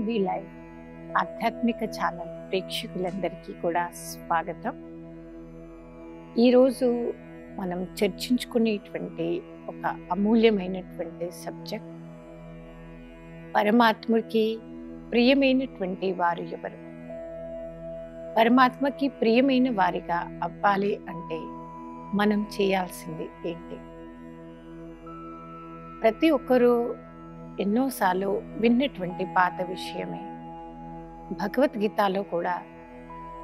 N V live ఆధ్యాత్మిక channel ప్రేక్షకులందరికీ కూడా స్వాగతం. ఈరోజు మనం చర్చించుకునేటువంటి ఒక అమూల్యమైనటువంటి సబ్జెక్ట్, పరమాత్మకి ప్రియమైనటువంటి వారు ఎవరు? పరమాత్మకి ప్రియమైన వారిగా అవ్వాలి అంటే మనం చేయాల్సింది ఏంటి? ప్రతి ఒక్కరూ ఎన్నోసార్లు విన్నటువంటి పాత విషయమే. భగవద్గీతలో కూడా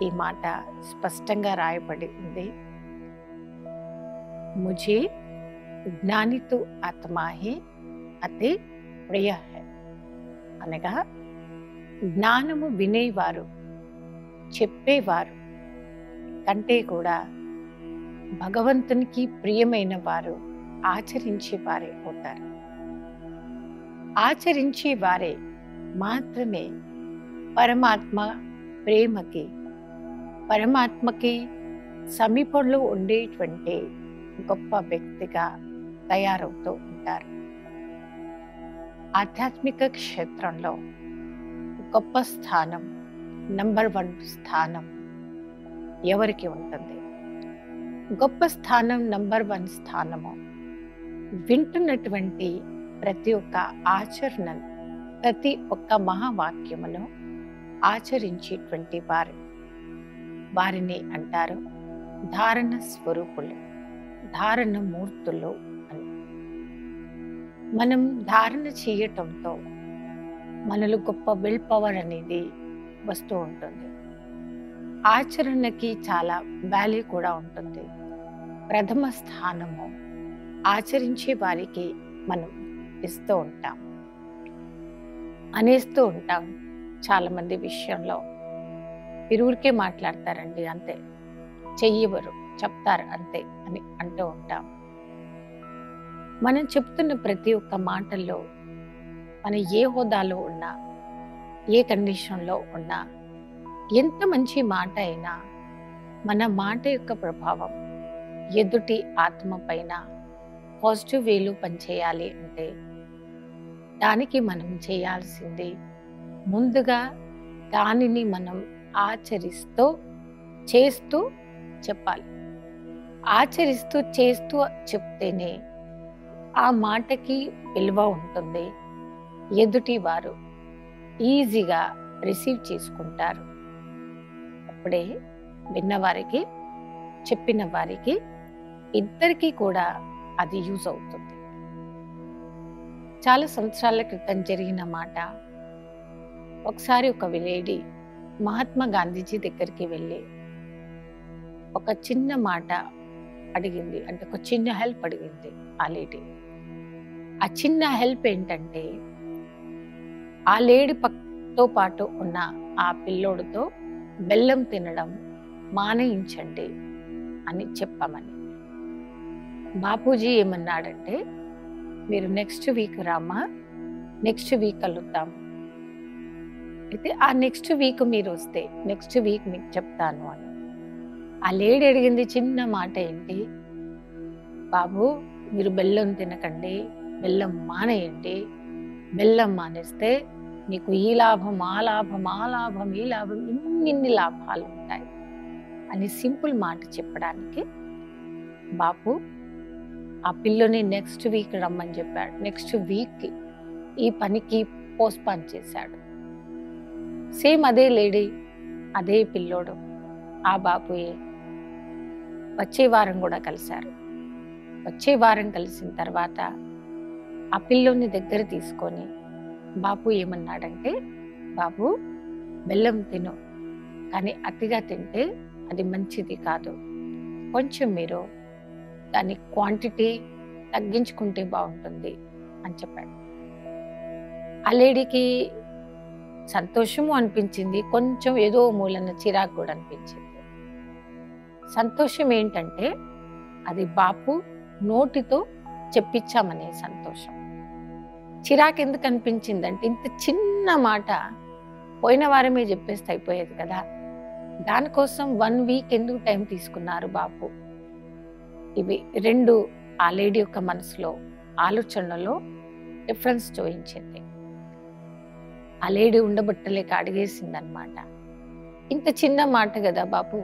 ఈ మాట స్పష్టంగా రాయబడి ఉంది. ముझे జ్ఞానితో ఆత్మా హే అతి ప్రియ హై. అనగా జ్ఞానము వినేవారు, చెప్పేవారు కంటే కూడా భగవంతునికి ప్రియమైన వారు ఆచరించే వారే అవుతారు. ఆచరించే వారే మాత్రమే పరమాత్మ ప్రేమకి, పరమాత్మకి సమీపంలో ఉండేటువంటి గొప్ప వ్యక్తిగా తయారవుతూ ఉంటారు. ఆధ్యాత్మిక క్షేత్రంలో గొప్ప స్థానం, నంబర్ 1 స్థానం ఎవరికి ఉంటుంది? గొప్ప స్థానం, నంబర్ 1 స్థానము వింటున్నటువంటి ప్రతి ఒక్క ఆచరణను, ప్రతి ఒక్క మహావాక్యమును ఆచరించేటువంటి వారిని అంటారు ధారణ స్వరూపులు, ధారణ మూర్తులు అని. మనం ధారణ చేయటంతో మనలో గొప్ప విల్ పవర్ అనేది వస్తూ ఉంటుంది. ఆచరణకి చాలా వాల్యూ కూడా ఉంటుంది. ప్రథమ స్థానము ఆచరించే వారికి మనం ఇస్తూ ఉంటాం, అనేస్తూ ఉంటాం. చాలా మంది విషయంలో ఇరువురికే మాట్లాడతారండి, అంతే, చెయ్యవరు, చెప్తారు అంతే అని అంటూ ఉంటాం. మనం చెప్తున్న ప్రతి ఒక్క మాటల్లో మన ఏ హోదాలో ఉన్నా, ఏ కండిషన్లో ఉన్నా, ఎంత మంచి మాట అయినా మన మాట యొక్క ప్రభావం ఎదుటి ఆత్మ పైన పాజిటివ్ వేలు పనిచేయాలి అంటే దానికి మనం చేయాల్సింది ముందుగా దానిని మనం చేస్తూ చెప్పాలి. ఆచరిస్తూ చేస్తూ చెప్తేనే ఆ మాటకి విలువ ఉంటుంది. ఎదుటి వారు ఈజీగా రిసీవ్ చేసుకుంటారు. అప్పుడే విన్నవారికి, చెప్పిన వారికి, ఇద్దరికీ కూడా అది యూజ్ అవుతుంది. చాలా సంవత్సరాల క్రితం జరిగిన మాట. ఒకసారి ఒక లేడీ మహాత్మా గాంధీజీ దగ్గరికి వెళ్ళి ఒక చిన్న మాట అడిగింది, అంటే ఒక చిన్న హెల్ప్ అడిగింది ఆ లేడీ. ఆ చిన్న హెల్ప్ ఏంటంటే, ఆ లేడీ తో పాటు ఉన్న ఆ పిల్లోడితో బెల్లం తినడం మానేయించండి అని చెప్పమని. బాపూజీ ఏమన్నాడంటే, మీరు next week Rama, next week కలుద్దాం. అయితే ఆ నెక్స్ట్ వీక్ మీరు వస్తే నెక్స్ట్ వీక్ మీకు చెప్తాను అని. ఆ లేడీ అడిగింది చిన్న మాట ఏంటి? బాబు, మీరు బెల్లం తినకండి, బెల్లం మానేయండి. బెల్లం మానేస్తే మీకు ఈ లాభం, ఆ లాభం, ఆ లాభం, ఈ లాభం, ఇన్ని లాభాలు ఉంటాయి అని సింపుల్ మాట చెప్పడానికి బాపు ఆ పిల్లని నెక్స్ట్ వీక్ రమ్మని చెప్పాడు. నెక్స్ట్ వీక్కి ఈ పనికి పోస్ట్పోన్ చేశాడు. సేమ్ అదే లేడీ, అదే పిల్లోడు, ఆ బాపుయే వచ్చే వారం కూడా కలిశారు. వచ్చే వారం కలిసిన తర్వాత ఆ పిల్లోని దగ్గర తీసుకొని బాపు ఏమన్నాడంటే, బాబు, బెల్లం తిను, కానీ అతిగా తింటే అది మంచిది కాదు. కొంచెం మీరు దాని క్వాంటిటీ తగ్గించుకుంటే బాగుంటుంది అని చెప్పాడు. ఆ లేడీకి సంతోషము అనిపించింది, కొంచెం ఏదో మూలన చిరాకు కూడా అనిపించింది. సంతోషం ఏంటంటే అది బాపు నోటితో చెప్పించామనే సంతోషం. చిరాకు ఎందుకు అనిపించిందంటే, ఇంత చిన్న మాట పోయిన వారమే చెప్పేస్తే అయిపోయేది కదా, దానికోసం 1 వీక్ ఎందుకు టైం తీసుకున్నారు బాపు? ఇవి రెండు ఆ లేడీ యొక్క మనసులో, ఆలోచనలో డిఫరెన్స్ చూపించింది. ఆ లేడీ ఉండబట్టలేక అడిగేసిందనమాట. ఇంత చిన్న మాట కదా బాబు,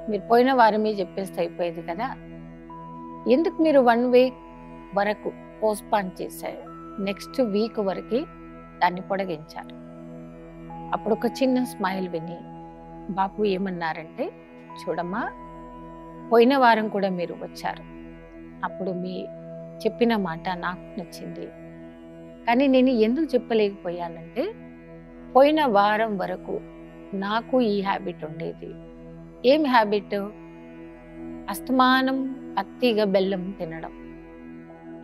మీరు పోయిన వారమే చెప్పేస్తే అయిపోయేది కదా, ఎందుకు మీరు 1 వీక్ వరకు పోస్ట్‌పోన్ చేశారు? నెక్స్ట్ వీక్ వరకి దాన్ని పొడిగించారు. అప్పుడు ఒక చిన్న స్మైల్ విని బాపు ఏమన్నారంటే, చూడమ్మా, పోయిన వారం కూడా మీరు వచ్చారు. అప్పుడు మీ చెప్పిన మాట నాకు నచ్చింది. కానీ నేను ఎందుకు చెప్పలేకపోయానంటే, పోయిన వారం వరకు నాకు ఈ హ్యాబిట్ ఉండేది. ఏం హ్యాబిట్? అస్తమానం అత్తిగా బెల్లం తినడం.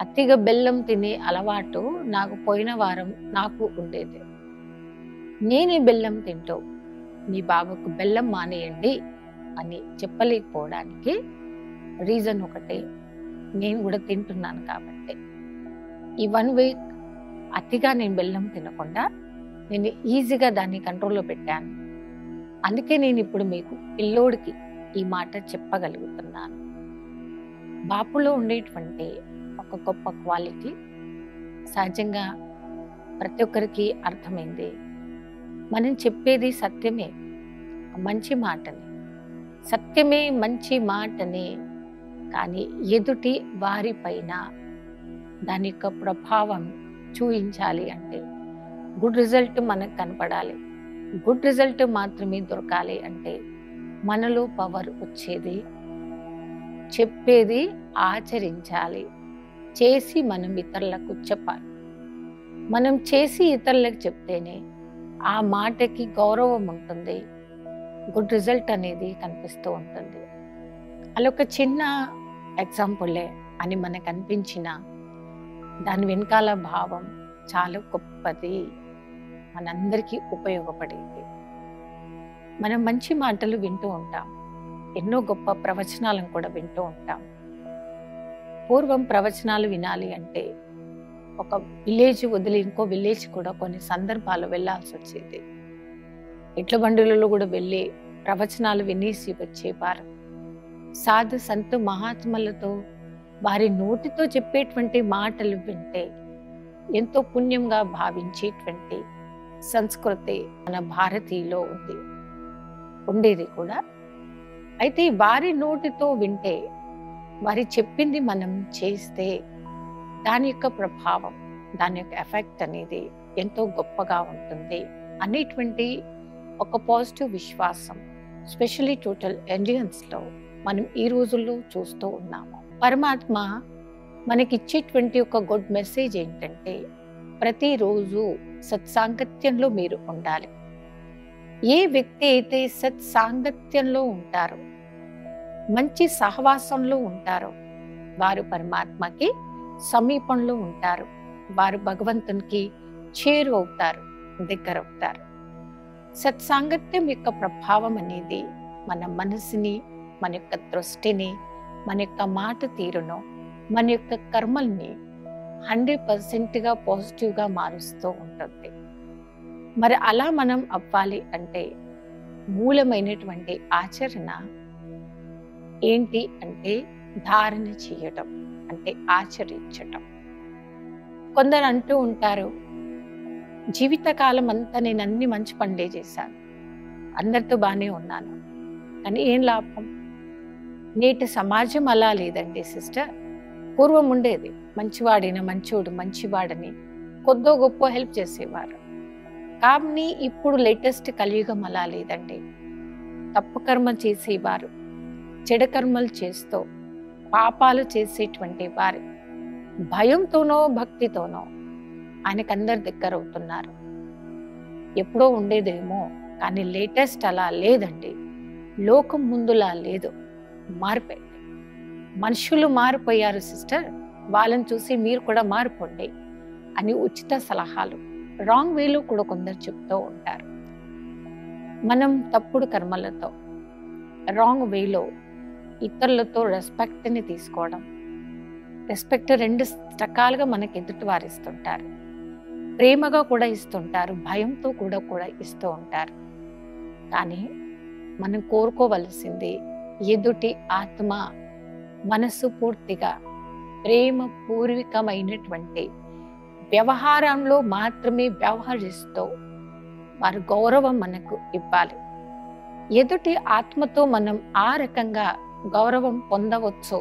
అత్తిగా బెల్లం తినే అలవాటు నాకు పోయిన వారం నాకు ఉండేది. నేనే బెల్లం తింటూ మీ బాబుకు బెల్లం మానేయండి అని చెప్పలేకపోవడానికి రీజన్ ఒకటే, నేను కూడా తింటున్నాను కాబట్టి. ఈ 1 వీక్ అతిగా నేను బెల్లం తినకుండా నేను ఈజీగా దాన్ని కంట్రోల్లో పెట్టాను. అందుకే నేను ఇప్పుడు మీకు పిల్లోడికి ఈ మాట చెప్పగలుగుతున్నాను. బాపులో ఉండేటువంటి ఒక గొప్ప క్వాలిటీ సహజంగా ప్రతి ఒక్కరికి అర్థమైంది. మనం చెప్పేది సత్యమే, మంచి మాటని, సత్యమే మంచి మాటని, కానీ ఎదుటి వారిపైన దాని యొక్క ప్రభావం చూపించాలి అంటే గుడ్ రిజల్ట్ మనకు కనపడాలి. గుడ్ రిజల్ట్ మాత్రమే దొరకాలి అంటే మనలో పవర్ వచ్చేది చెప్పేది ఆచరించాలి, చేసి మనం ఇతరులకు చెప్పాలి. మనం చేసి ఇతరులకు చెప్తేనే ఆ మాటకి గౌరవం ఉంటుంది, గుడ్ రిజల్ట్ అనేది కనిపిస్తూ ఉంటుంది. అలా ఒక చిన్న ఎగ్జాంపులే అని మనకు అనిపించిన దాని వెనకాల భావం చాలా గొప్పది, మనందరికీ ఉపయోగపడేది. మనం మంచి మాటలు వింటూ ఉంటాం, ఎన్నో గొప్ప ప్రవచనాలను కూడా వింటూ ఉంటాం. పూర్వం ప్రవచనాలు వినాలి అంటే ఒక విలేజ్ వదిలి ఇంకో విలేజ్ కూడా కొన్ని సందర్భాలు వెళ్ళాల్సి వచ్చేది. ఎడ్ల బండులలో కూడా వెళ్ళి ప్రవచనాలు వినేసి వచ్చేవారు. సాధు సంత మహాత్ములతో వారి నోటితో చెప్పేటువంటి మాటలు వింటే ఎంతో పుణ్యంగా భావించేటువంటి సంస్కృతి మన భారతీయులో ఉండేది కూడా. అయితే వారి నోటితో వింటే, వారి చెప్పింది మనం చేస్తే దాని యొక్క ప్రభావం, దాని యొక్క ఎఫెక్ట్ అనేది ఎంతో గొప్పగా ఉంటుంది అనేటువంటి ఒక పాజిటివ్ విశ్వాసం స్పెషల్లీ టోటల్ ఇండియన్స్లో మనం ఈ రోజుల్లో చూస్తూ ఉన్నాము. పరమాత్మ మనకిచ్చేటువంటి ఒక గుడ్ మెసేజ్ ఏంటంటే, ప్రతిరోజు సత్సాంగత్యంలో మీరు ఉండాలి. ఏ వ్యక్తి అయితే సత్సాంగత్యంలో ఉంటారో, మంచి సహవాసంలో ఉంటారో, వారు పరమాత్మకి సమీపంలో ఉంటారు, వారు భగవంతునికి చేరువవుతారు, దగ్గరవుతారు. సత్సాంగత్యం యొక్క ప్రభావం అనేది మన మనసుని, మన యొక్క దృష్టిని, మన యొక్క మాట తీరును, మన యొక్క కర్మల్ని 100%గా పాజిటివ్గా మారుస్తూ ఉంటుంది. మరి అలా మనం అవ్వాలి అంటే మూలమైనటువంటి ఆచరణ ఏంటి అంటే ధారణ చేయటం, అంటే ఆచరించటం. కొందరు అంటూ ఉంటారు, జీవితకాలం అంతా నేను అన్ని మంచి పనులే చేశాను, అందరితో బాగానే ఉన్నాను, కానీ ఏం లాభం? నేటి సమాజం అలా లేదండి సిస్టర్. పూర్వం ఉండేది, మంచివాడిన మంచోడు మంచివాడని కొద్దో గొప్ప హెల్ప్ చేసేవారు. కానీ ఇప్పుడు లేటెస్ట్ కలియుగం అలా లేదండి. తప్పు కర్మ చేసేవారు, చెడు కర్మలు చేస్తూ పాపాలు చేసేటువంటి వారు భయంతోనో భక్తితోనో ఆయనకందరు దగ్గర అవుతున్నారు. ఎప్పుడో ఉండేదేమో కానీ లేటెస్ట్ అలా లేదండి. లోకం ముందులా లేదు, మారిపోయింది. మనుషులు మారిపోయారు సిస్టర్, వాళ్ళని చూసి మీరు కూడా మారిపోండి అని ఉచిత సలహాలు రాంగ్ వేలో కూడా కొందరు చెప్తూ ఉంటారు. మనం తప్పుడు కర్మలతో రాంగ్ వేలో ఇతరులతో రెస్పెక్ట్ని తీసుకోవడం, రెస్పెక్ట్ 2 రకాలుగా మనకి ఎదుటి వారు ఇస్తుంటారు. ప్రేమగా కూడా ఇస్తుంటారు, భయంతో కూడా ఇస్తూ ఉంటారు. కానీ మనం కోరుకోవలసింది ఎదుటి ఆత్మ మనసు పూర్తిగా ప్రేమ పూర్వకమైనటువంటి వ్యవహారంలో మాత్రమే వ్యవహరిస్తూ వారు గౌరవం మనకు ఇవ్వాలి. ఎదుటి ఆత్మతో మనం ఆ రకంగా గౌరవం పొందవచ్చు.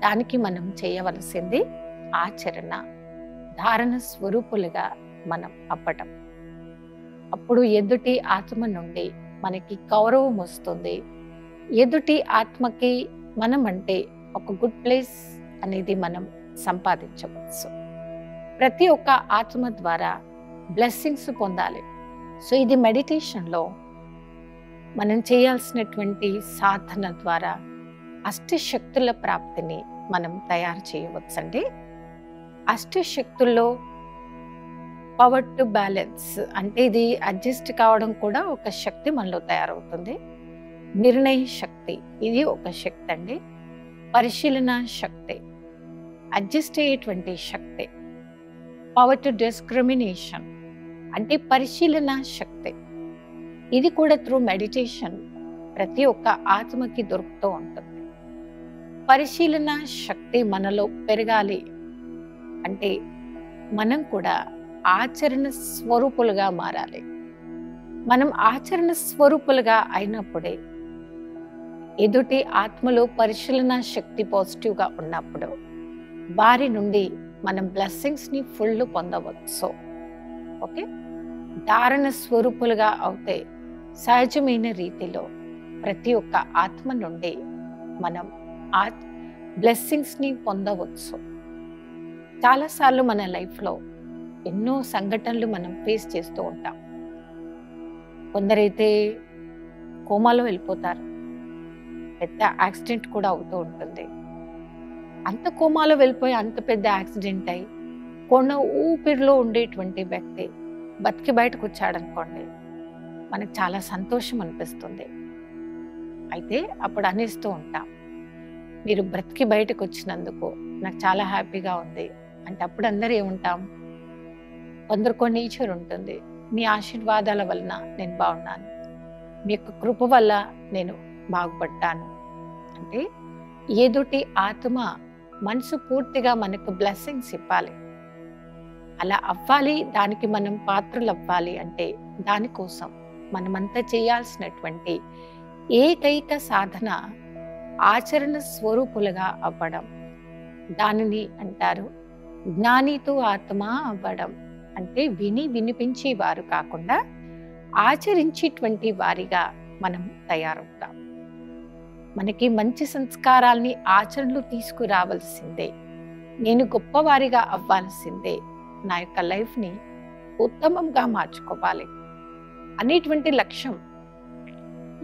దానికి మనం చేయవలసింది ఆచరణ, ధారణ స్వరూపులుగా మనం అవ్వటం. అప్పుడు ఎదుటి ఆత్మ నుండి మనకి గౌరవం వస్తుంది. ఎదుటి ఆత్మకి మనం అంటే ఒక గుడ్ ప్లేస్ అనేది మనం సంపాదించవచ్చు. ప్రతి ఒక్క ఆత్మ ద్వారా బ్లెస్సింగ్స్ పొందాలి. సో ఇది మెడిటేషన్లో మనం చేయాల్సినటువంటి సాధన ద్వారా అష్టశక్తుల ప్రాప్తిని మనం తయారు చేయవచ్చండి. అష్టశక్తుల్లో పవర్ టు బ్యాలెన్స్ అంటే ఇది అడ్జస్ట్ కావడం కూడా ఒక శక్తి మనలో తయారవుతుంది. నిర్ణయ శక్తి ఇది ఒక శక్తి అండి. పరిశీలన శక్తి, అడ్జస్ట్ అయ్యేటువంటి శక్తి. పవర్ టు డిస్క్రిమినేషన్ అంటే పరిశీలన శక్తి. ఇది కూడా త్రూ మెడిటేషన్ ప్రతి ఒక్క ఆత్మకి దొరుకుతూ ఉంటుంది. పరిశీలన శక్తి మనలో పెరగాలి అంటే మనం కూడా ఆచరణ స్వరూపులుగా మారాలి. మనం ఆచరణ స్వరూపులుగా అయినప్పుడే ఎదుటి ఆత్మలో పరిశీలన శక్తి పాజిటివ్గా ఉన్నప్పుడు వారి నుండి మనం బ్లెస్సింగ్స్ని ఫుల్ పొందవచ్చు. ఓకే, ధారణ స్వరూపులుగా అవుతే సహజమైన రీతిలో ప్రతి ఒక్క ఆత్మ నుండి మనం ఆ బ్లెస్సింగ్స్ని పొందవచ్చు. చాలాసార్లు మన లైఫ్లో ఎన్నో సంఘటనలు మనం ఫేస్ చేస్తూ ఉంటాం. కొందరైతే కోమాలో వెళ్ళిపోతారు, పెద్ద యాక్సిడెంట్ కూడా అవుతూ ఉంటుంది. అంత కోమాలో వెళ్ళిపోయి అంత పెద్ద యాక్సిడెంట్ అయి కొన్న ఊపిరిలో ఉండేటువంటి వ్యక్తి బతికి బయటకు వచ్చాడనుకోండి, మనకు చాలా సంతోషం అనిపిస్తుంది. అయితే అప్పుడు అనేస్తూ ఉంటాం, మీరు బ్రతికి బయటకు వచ్చినందుకు నాకు చాలా హ్యాపీగా ఉంది అంటే అప్పుడు అందరూ ఏముంటాం, కొందరు నేచర్ ఉంటుంది, మీ ఆశీర్వాదాల వలన నేను బాగున్నాను, మీ యొక్క కృప వల్ల నేను బాగుపడ్డాను అంటే ఎదుటి ఆత్మ మనసు పూర్తిగా మనకు బ్లెస్సింగ్స్ ఇవ్వాలి. అలా అవ్వాలి, దానికి మనం పాత్రలు అవ్వాలి అంటే దానికోసం మనమంతా చేయాల్సినటువంటి ఏకైక సాధన ఆచరణ స్వరూపులుగా అవ్వడం. దానిని అంటారు జ్ఞానితో ఆత్మ అవ్వడం. అంటే విని వినిపించే వారు కాకుండా ఆచరించేటువంటి వారిగా మనం తయారవుతాం. మనకి మంచి సంస్కారాల్ని ఆచరణలు తీసుకురావాల్సిందే. నేను గొప్పవారిగా అవ్వాల్సిందే. నా యొక్క లైఫ్ని ఉత్తమంగా మార్చుకోవాలి అనేటువంటి లక్ష్యం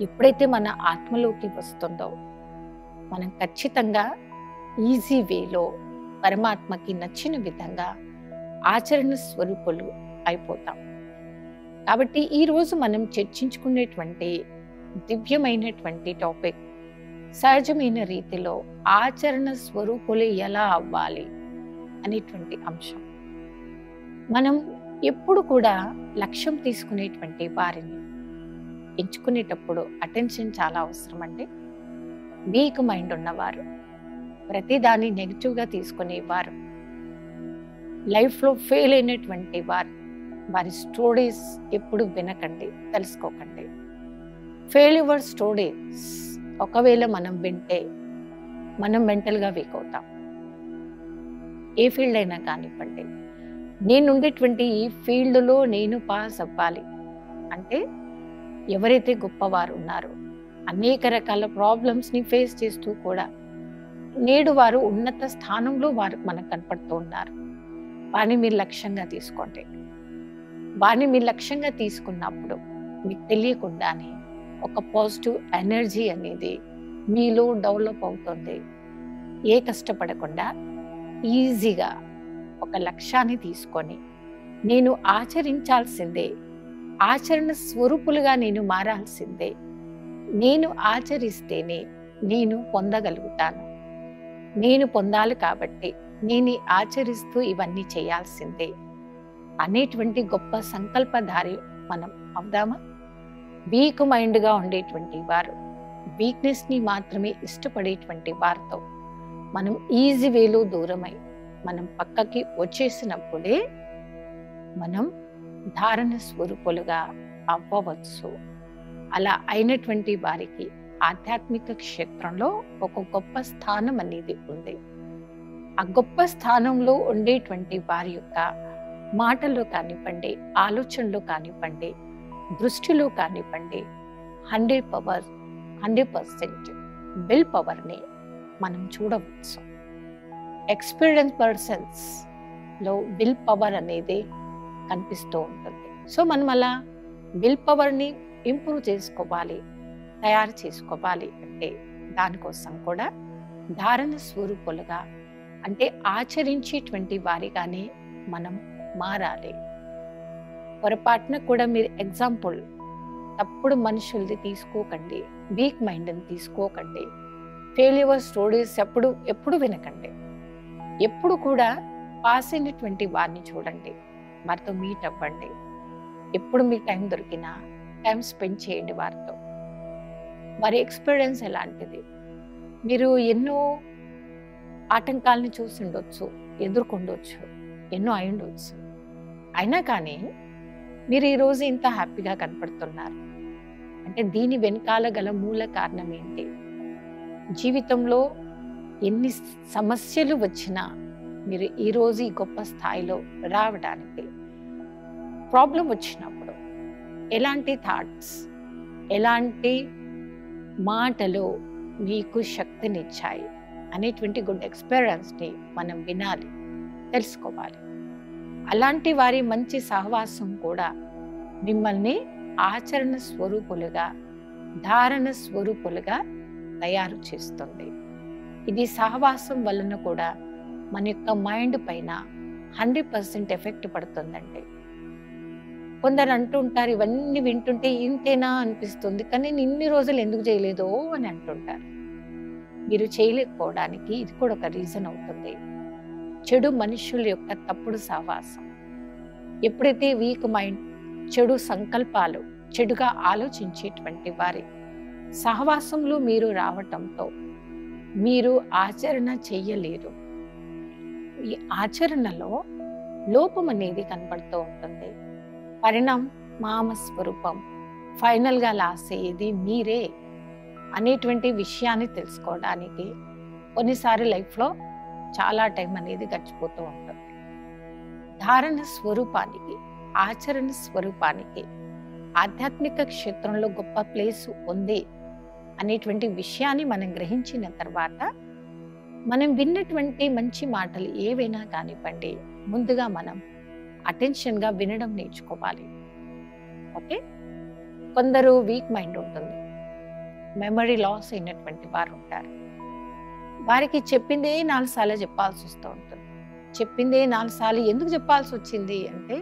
ఎప్పుడైతే మన ఆత్మలోకి వస్తుందో మనం ఖచ్చితంగా ఈజీ వేలో పరమాత్మకి నచ్చిన విధంగా ఆచరణ స్వరూపులు అయిపోతాం. కాబట్టి ఈరోజు మనం చర్చించుకునేటువంటి దివ్యమైనటువంటి టాపిక్ సహజమైన రీతిలో ఆచరణ స్వరూపులు ఎలా అవ్వాలి అనేటువంటి అంశం. మనం ఎప్పుడు కూడా లక్ష్యం తీసుకునేటువంటి వారిని ఎంచుకునేటప్పుడు అటెన్షన్ చాలా అవసరం అండి. వీక్ మైండ్ ఉన్నవారు, ప్రతిదాన్ని నెగిటివ్గా తీసుకునేవారు, లైఫ్లో ఫెయిల్ అయినటువంటి వారు, వారి స్టోరీస్ ఎప్పుడు వినకండి, తెలుసుకోకండి. ఫెయిల్యూర్ స్టోరీస్ ఒకవేళ మనం వింటే మనం మెంటల్గా వీక్ అవుతాం. ఏ ఫీల్డ్ అయినా కానివ్వండి, నేను ఉండేటువంటి ఈ ఫీల్డ్లో నేను పాస్ అవ్వాలి అంటే ఎవరైతే గొప్పవారు ఉన్నారో అనేక రకాల ప్రాబ్లమ్స్ని ఫేస్ చేస్తూ కూడా నేడు వారు ఉన్నత స్థానంలో వారు మనకు కనపడుతూ ఉన్నారు. వారిని మీరు లక్ష్యంగా తీసుకోండి. వారిని మీరు లక్ష్యంగా తీసుకున్నప్పుడు మీకు తెలియకుండానే ఒక పాజిటివ్ ఎనర్జీ అనేది మీలో డెవలప్ అవుతుంది. ఏ కష్టపడకుండా ఈజీగా ఒక లక్ష్యాన్ని తీసుకొని నేను ఆచరించాల్సిందే, ఆచరణ స్వరూపులుగా నేను మారాల్సిందే, నేను ఆచరిస్తేనే నేను పొందగలుగుతాను, నేను పొందాలి కాబట్టి నేను ఆచరిస్తూ ఇవన్నీ చేయాల్సిందే అనేటువంటి గొప్ప సంకల్పధారి మనం అవుదామా? వీక్ మైండ్గా ఉండేటువంటి వారు, వీక్నెస్ని మాత్రమే ఇష్టపడేటువంటి వారితో మనం ఈజీ వేలో దూరమై మనం పక్కకి వచ్చేసినప్పుడే మనం ధారణ స్వరూపులుగా అవ్వవచ్చు. అలా అయినటువంటి వారికి ఆధ్యాత్మిక క్షేత్రంలో ఒక గొప్ప స్థానం అనేది ఉంది. ఆ గొప్ప స్థానంలో ఉండేటువంటి వారి యొక్క మాటలు కానివ్వండి, ఆలోచనలు కానివ్వండి, దృష్టిలో కానివ్వండి, 100% విల్ పవర్ని మనం చూడవచ్చు. ఎక్స్పీరియన్స్ పర్సన్స్ లో విల్ పవర్ అనేది కనిపిస్తూ ఉంటుంది. సో మనం అలా విల్ పవర్ని ఇంప్రూవ్ చేసుకోవాలి, తయారు చేసుకోవాలి అంటే దానికోసం కూడా ధారణ స్వరూపులుగా అంటే ఆచరించేటువంటి వారిగానే మనం మారాలి. పొరపాటున కూడా మీరు ఎగ్జాంపుల్ తప్పుడు మనుషులది తీసుకోకండి, వీక్ మైండ్ని తీసుకోకండి, ఫెయిల్యూర్ స్టోరీస్ ఎప్పుడు వినకండి. ఎప్పుడు కూడా పాస్ అయినటువంటి వారిని చూడండి, వారితో మీట్ అవ్వండి. ఎప్పుడు మీకు టైం దొరికినా టైం స్పెండ్ చేయండి వారితో. వారి ఎక్స్పీరియన్స్ ఎలాంటిది, మీరు ఎన్నో ఆటంకాలను చూసి ఉండొచ్చు, ఎదుర్కొండొచ్చు, ఎన్నో అయి ఉండొచ్చు. అయినా కానీ మీరు ఈరోజు ఇంత హ్యాపీగా కనపడుతున్నారు అంటే దీని వెనకాల గల మూల కారణం ఏంటి? జీవితంలో ఎన్ని సమస్యలు వచ్చినా మీరు ఈరోజు ఈ గొప్ప స్థాయిలో రావడానికి ప్రాబ్లం వచ్చినప్పుడు ఎలాంటి థాట్స్, ఎలాంటి మాటలు మీకు శక్తినిచ్చాయి అనేటువంటి గుడ్ ఎక్స్పీరియన్స్ని మనం వినాలి, తెలుసుకోవాలి. అలాంటి వారి మంచి సహవాసం కూడా మిమ్మల్ని ఆచరణ స్వరూపులుగా, ధారణ స్వరూపులుగా తయారు చేస్తుంది. ఇది సహవాసం వలన కూడా మన యొక్క మైండ్ పైన 100% ఎఫెక్ట్ పడుతుందండి. కొందరు అంటుంటారు, ఇవన్నీ వింటుంటే ఇంతేనా అనిపిస్తుంది, కానీ నేను ఇన్ని రోజులు ఎందుకు చేయలేదో అని అంటుంటారు. మీరు చేయలేకపోవడానికి ఇది కూడా ఒక రీజన్ అవుతుంది. చెడు మనుషుల యొక్క తప్పుడు సహవాసం. ఎప్పుడైతే వీక్ మైండ్, చెడు సంకల్పాలు, చెడుగా ఆలోచించేటువంటి వారి సహవాసంలో మీరు రావటంతో మీరు ఆచరణ చెయ్యలేరు. ఈ ఆచరణలో లోపం అనేది కనబడుతూ ఉంటుంది. పరిణామ స్వరూపం, ఫైనల్గా లాస్ అయ్యేది మీరే అనేటువంటి విషయాన్ని తెలుసుకోవడానికి కొన్నిసార్లు లైఫ్లో చాలా టైం అనేది గడిచిపోతూ ఉంటుంది. ధారణ స్వరూపానికి, ఆచరణ స్వరూపానికి ఆధ్యాత్మిక క్షేత్రంలో గొప్ప ప్లేస్ ఉంది అనేటువంటి విషయాన్ని మనం గ్రహించిన తర్వాత మనం విన్నటువంటి మంచి మాటలు ఏవైనా కానివ్వండి, ముందుగా మనం అటెన్షన్గా వినడం నేర్చుకోవాలి. ఓకే, కొందరు వీక్ మైండ్ ఉంటుంది, మెమరీ లాస్ అయినటువంటి వారు ఉంటారు. వారికి చెప్పిందే 4 సార్లు చెప్పాల్సి వస్తూ ఉంటుంది. చెప్పిందే 4 సార్లు ఎందుకు చెప్పాల్సి వచ్చింది అంటే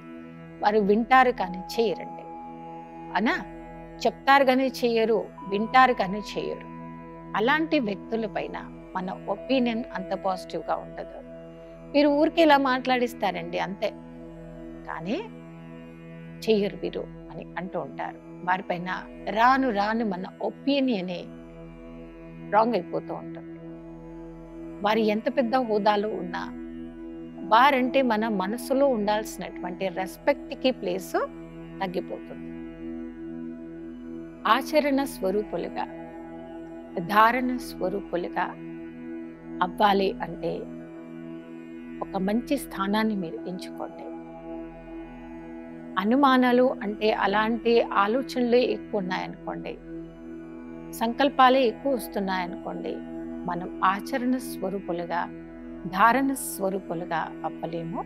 వారు వింటారు కానీ చేయరండి. అనా చెప్తారు కానీ చేయరు, వింటారు కానీ చేయరు. అలాంటి వ్యక్తుల పైన మన ఒపీనియన్ అంత పాజిటివ్గా ఉండదు. మీరు ఊరికి ఇలా మాట్లాడిస్తారండి అంతే, కానీ చెయ్యరు వీరు అని అంటూ ఉంటారు. వారిపైన రాను రాను మన ఒపీనియనే రాంగ్ అయిపోతూ ఉంటుంది. వారు ఎంత పెద్ద హోదాలో ఉన్నా వారంటే మన మనసులో ఉండాల్సినటువంటి రెస్పెక్ట్కి ప్లేస్ తగ్గిపోతుంది. ఆచరణ స్వరూపులుగా, ధారణ స్వరూపులుగా అవ్వాలి అంటే ఒక మంచి స్థానాన్ని మీరు ఎంచుకోండి. అనుమానాలు అంటే అలాంటి ఆలోచనలే ఎక్కువ ఉన్నాయనుకోండి, సంకల్పాలే ఎక్కువ వస్తున్నాయనుకోండి, మనం ఆచరణ స్వరూపులుగా, ధారణ స్వరూపులుగా అవ్వలేము.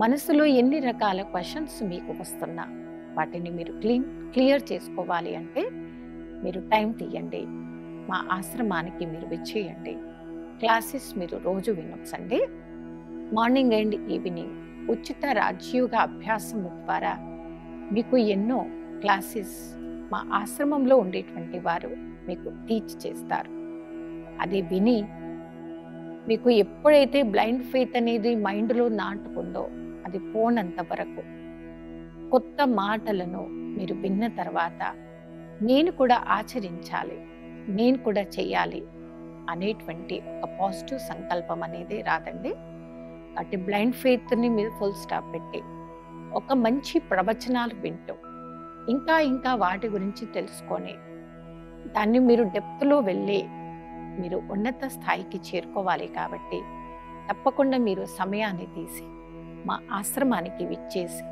మనసులో ఎన్ని రకాల క్వశ్చన్స్ మీకు వస్తున్నా వాటిని మీరు క్లియర్ చేసుకోవాలి అంటే మీరు టైం తీయండి. మా ఆశ్రమానికి మీరు విచ్చేయండి. క్లాసెస్ మీరు రోజు వినొచ్చండి. మార్నింగ్ అండ్ ఈవినింగ్ ఉచిత రాజయోగ అభ్యాసం ద్వారా మీకు ఎన్నో క్లాసెస్ మా ఆశ్రమంలో ఉండేటువంటి వారు మీకు టీచ్ చేస్తారు. అది విని మీకు ఎప్పుడైతే బ్లైండ్ ఫెయిత్ అనేది మైండ్లో నాటుకుందో అది పోనంత వరకు కొత్త మాటలను మీరు విన్న తర్వాత నేను కూడా ఆచరించాలి, నేను కూడా చెయ్యాలి అనేటువంటి ఒక పాజిటివ్ సంకల్పం అనేది రాదండి. కాబట్టి బ్లైండ్ ఫెయిత్ని మీరు ఫుల్ స్టాప్ పెట్టి ఒక మంచి ప్రవచనాలు వింటూ ఇంకా ఇంకా వాటి గురించి తెలుసుకొని దాన్ని మీరు డెప్త్లో వెళ్ళి మీరు ఉన్నత స్థాయికి చేరుకోవాలి. కాబట్టి తప్పకుండా మీరు సమయాన్ని తీసి మా ఆశ్రమానికి విచ్చేసి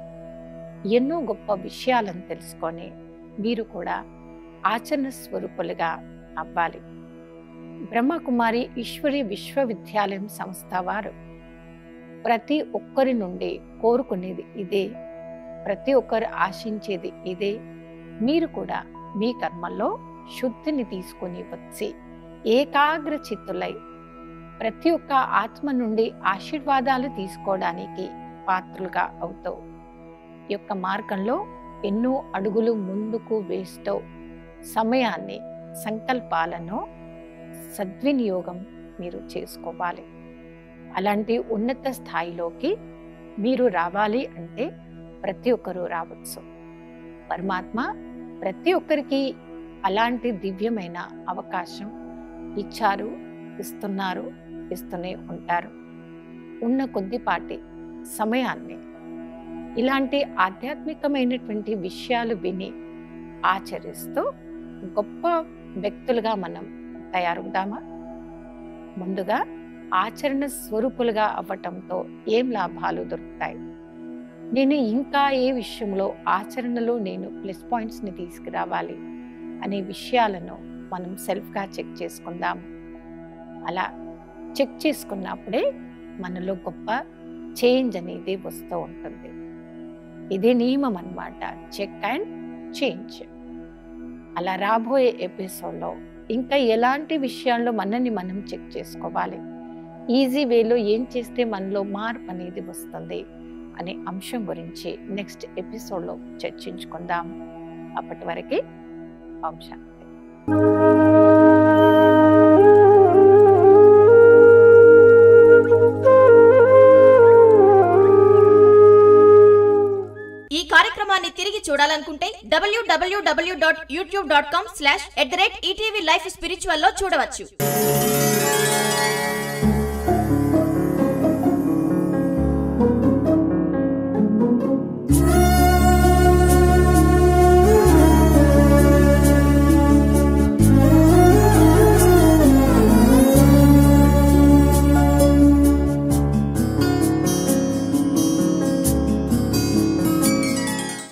ఎన్నో గొప్ప విషయాలను తెలుసుకొని మీరు కూడా ఆచరణ స్వరూపులుగా అవ్వాలి. బ్రహ్మకుమారి ఈశ్వరి విశ్వవిద్యాలయం సంస్థ వారు ప్రతి ఒక్కరి నుండి కోరుకునేది ఇదే, ప్రతి ఒక్కరు ఆశించేది ఇదే. మీరు కూడా మీ కర్మల్లో శుద్ధిని తీసుకుని వచ్చి ఏకాగ్ర చిత్తులై ప్రతి ఒక్క ఆత్మ నుండి ఆశీర్వాదాలు తీసుకోవడానికి పాత్రులుగా అవుతావు. ఈ యొక్క మార్గంలో ఎన్నో అడుగులు ముందుకు వేస్తూ సమయాన్ని, సంకల్పాలను సద్వినియోగం మీరు చేసుకోవాలి. అలాంటి ఉన్నత స్థాయిలోకి మీరు రావాలి అంటే ప్రతి ఒక్కరూ రావచ్చు. పరమాత్మ ప్రతి ఒక్కరికి అలాంటి దివ్యమైన అవకాశం ఇచ్చారు, ఇస్తున్నారు, ఇస్తూనే ఉంటారు. ఉన్న కొద్దిపాటి సమయాన్ని ఇలాంటి ఆధ్యాత్మికమైనటువంటి విషయాలు విని ఆచరిస్తూ గొప్ప వ్యక్తులుగా మనం తయారవుదామా? ముందుగా ఆచరణ స్వరూపులుగా అవ్వటంతో ఏం లాభాలు దొరుకుతాయి? నేను ఇంకా ఏ విషయంలో ఆచరణలో నేను ప్లస్ పాయింట్స్ని తీసుకురావాలి అనే విషయాలను మనం సెల్ఫ్గా చెక్ చేసుకుందాం. అలా చెక్ చేసుకున్నప్పుడే మనలో గొప్ప చేంజ్ అనేది వస్తూ ఉంటుంది. ఇదే నియమం అన్నమాట, చెక్ అండ్ చేంజ్. అలా రాబోయే ఎపిసోడ్లో ఇంకా ఎలాంటి విషయాల్లో మనల్ని మనం చెక్ చేసుకోవాలి, ఈజీ వేలో ఏం చేస్తే మనలో మార్పు అనేది వస్తుంది అనే అంశం గురించి నెక్స్ట్ ఎపిసోడ్లో చర్చించుకుందాం. అప్పటి వరకు ఓం శాంతి. ఈ కార్యక్రమాన్ని తిరిగి చూడాలనుకుంటే www.youtube.com/ETV Life Spiritual లో చూడవచ్చు.